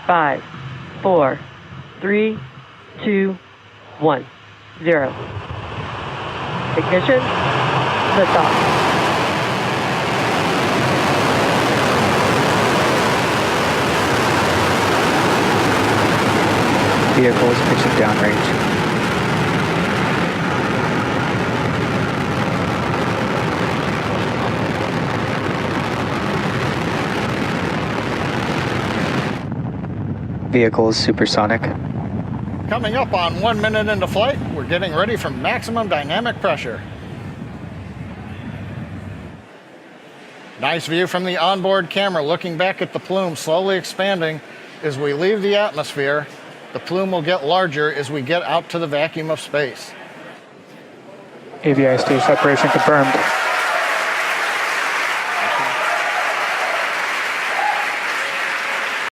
5, 4, 3, 2, 1, 0. Ignition, liftoff. Vehicles pitching downrange. Vehicle is supersonic. Coming up on 1 minute into flight, we're getting ready for maximum dynamic pressure. Nice view from the onboard camera looking back at the plume slowly expanding as we leave the atmosphere. The plume will get larger as we get out to the vacuum of space. AVI stage separation confirmed.